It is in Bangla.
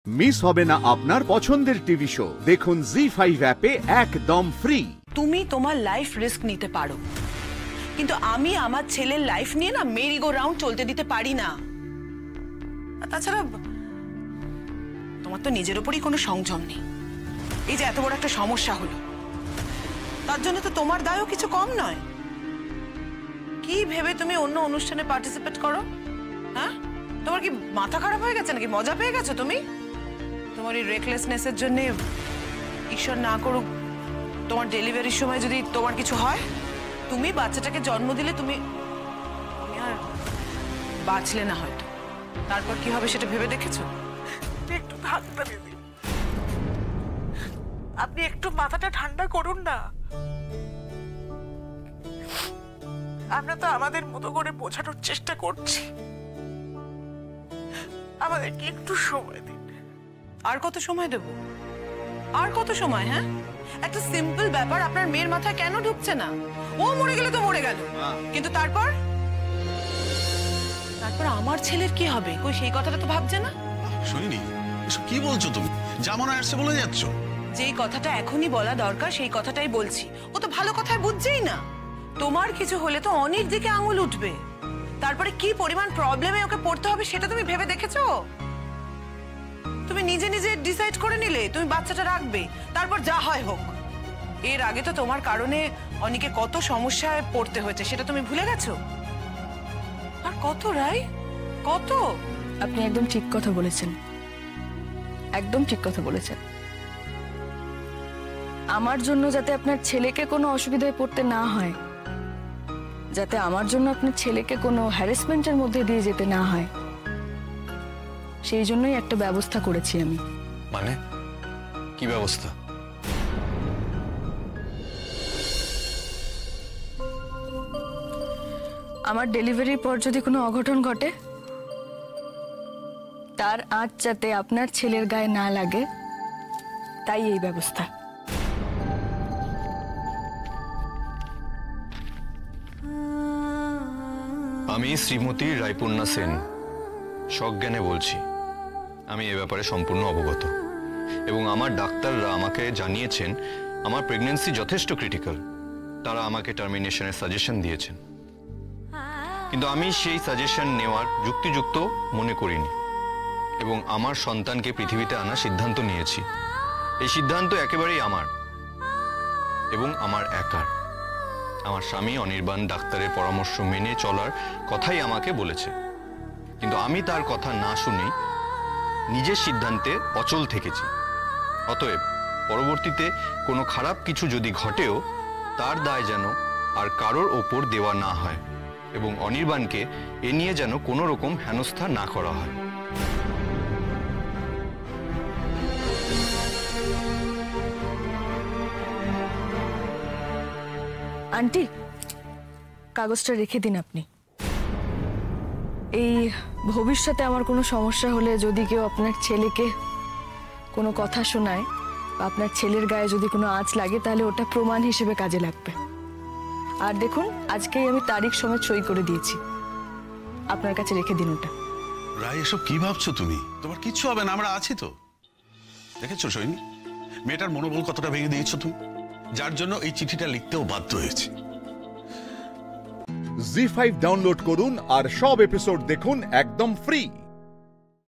মিস হবে না আপনার পছন্দের টিভি শো। দেখুন জি5 অ্যাপে একদম ফ্রি। তুমি তোমার লাইফ রিস্ক নিতে পারো, কিন্তু আমি আমার ছেলের লাইফ নিয়ে না মেরি গো রাউন্ড চলতে দিতে পারি না। তাছাড়া তোমার তো নিজের উপরই কোনো সংযম নেই। এই যে এত বড় একটা সমস্যা হলো, তার জন্য তো তোমার দায়ও কিছু কম নয়। কি ভেবে তুমি অন্য অনুষ্ঠানে পার্টিসিপেট করো? হ্যাঁ, তোমার কি মাথা খারাপ হয়ে গেছে নাকি? মজা পেয়ে গেছো তুমি? তোমার এই রেকলেসনেসের জন্য ঈশ্বর না করুক তোমার ডেলিভারির সময় যদি তোমার কিছু হয়, তুমি বাচ্চাটাকে জন্ম দিলে তুমি আর বাঁচলে না হয়তো। তারপর কি হবে সেটা ভেবে দেখেছো? একটু ঠান্ডা দিদি, আপনি একটু মাথাটা ঠান্ডা করুন না। আমরা তো আমাদের মতো করে বোঝানোর চেষ্টা করছি, আমাদেরকে একটু সময় দিন। আর কত সময় দেব? আর কত সময়? হ্যাঁ, একটা সিম্পল ব্যাপার আপনার মেয়ের মাথায় কেন ঢুকছে না? ও মরে গেলে তো মরে গেল, কিন্তু তারপর আমার ছেলের কি হবে? কই সেই কথাটা তো ভাবছে না। শুনিনি, এসব কি বলছো তুমি? যেমন আসছে বলে যাচ্ছ। যেই কথাটা এখনই বলা দরকার সেই কথাটাই বলছি। ও তো ভালো কথায় বুঝছেই না। তোমার কিছু হলে তো অনেক দিকে আঙুল উঠবে। তারপরে কি পরিমাণ প্রবলেমে ওকে পড়তে হবে সেটা তুমি ভেবে দেখেছো? তুমি নিজে নিজে ডিসাইড করে নিলে তুমি বাচ্চাটা রাখবে, তারপর যা হয় হোক। এর আগে তো তোমার কারণে অনেকে কত সমস্যায় পড়তে হয়েছে, সেটা তুমি ভুলে গেছো? আর কত রাই, কত? আপনি একদম ঠিক কথা বলেছেন, একদম ঠিক কথা বলেছেন। আমার জন্য যাতে আপনার ছেলেকে কোনো অসুবিধায় পড়তে না হয়, যাতে আমার জন্য আপনার ছেলেকে কোনো হ্যারাসমেন্টের মধ্যে দিয়ে যেতে না হয়, সেই জন্যই একটা ব্যবস্থা করেছি আমি। মানে কি ব্যবস্থা? আমার ডেলিভারির পর যদি কোনো অঘটন ঘটে, তার আঁচ যাতে আপনার ছেলের গায়ে না লাগে, তাই এই ব্যবস্থা। আমি শ্রীমতী রায়পূর্ণা সেন সজ্ঞানে বলছি, আমি এ ব্যাপারে সম্পূর্ণ অবগত এবং আমার ডাক্তাররা আমাকে জানিয়েছেন আমার প্রেগন্যান্সি যথেষ্ট ক্রিটিক্যাল। তারা আমাকে টার্মিনেশনের সাজেশন দিয়েছেন, কিন্তু আমি সেই সাজেশন নেওয়ার যুক্তিযুক্ত মনে করিনি এবং আমার সন্তানকে পৃথিবীতে আনার সিদ্ধান্ত নিয়েছি। এই সিদ্ধান্ত একেবারেই আমার এবং আমার একার। আমার স্বামী অনির্বাণ ডাক্তারের পরামর্শ মেনে চলার কথাই আমাকে বলেছে, কিন্তু আমি তার কথা না শুনেই নিজের সিদ্ধান্তে অচল থেকেছি। অতএব পরবর্তীতে কোনো খারাপ কিছু যদি ঘটেও তার দায় যেন আর কারোর ওপর দেওয়া না হয় এবং অনির্বাণকে এ নিয়ে যেন কোনো রকম হেনস্থা না করা হয়। আন্টি, কাগজটা রেখে দিন আপনি। এই ভবিষ্যতে আমার কোনো সমস্যা হলে যদি কেউ আপনার ছেলেকে কোনো কথা শোনায় বা আপনার ছেলের গায়ে যদি কোনো আঁচ লাগে, তাহলে ওটা প্রমাণ হিসেবে কাজে লাগবে। আর দেখুন, আজকেই আমি তারিখ সমেত সই করে দিয়েছি, আপনার কাছে রেখে দিন ওটা। রায়, এসব কি ভাবছো তুমি? তোমার কিচ্ছু হবে না, আমরা আছি তো। দেখেছো সৈনী, মেয়েটার মনোবল কতটা ভেঙে দিয়েছো তুমি, যার জন্য এই চিঠিটা লিখতেও বাধ্য হয়েছে। জি5 ডাউনলোড করুন আর সব এপিসোড দেখুন একদম ফ্রি।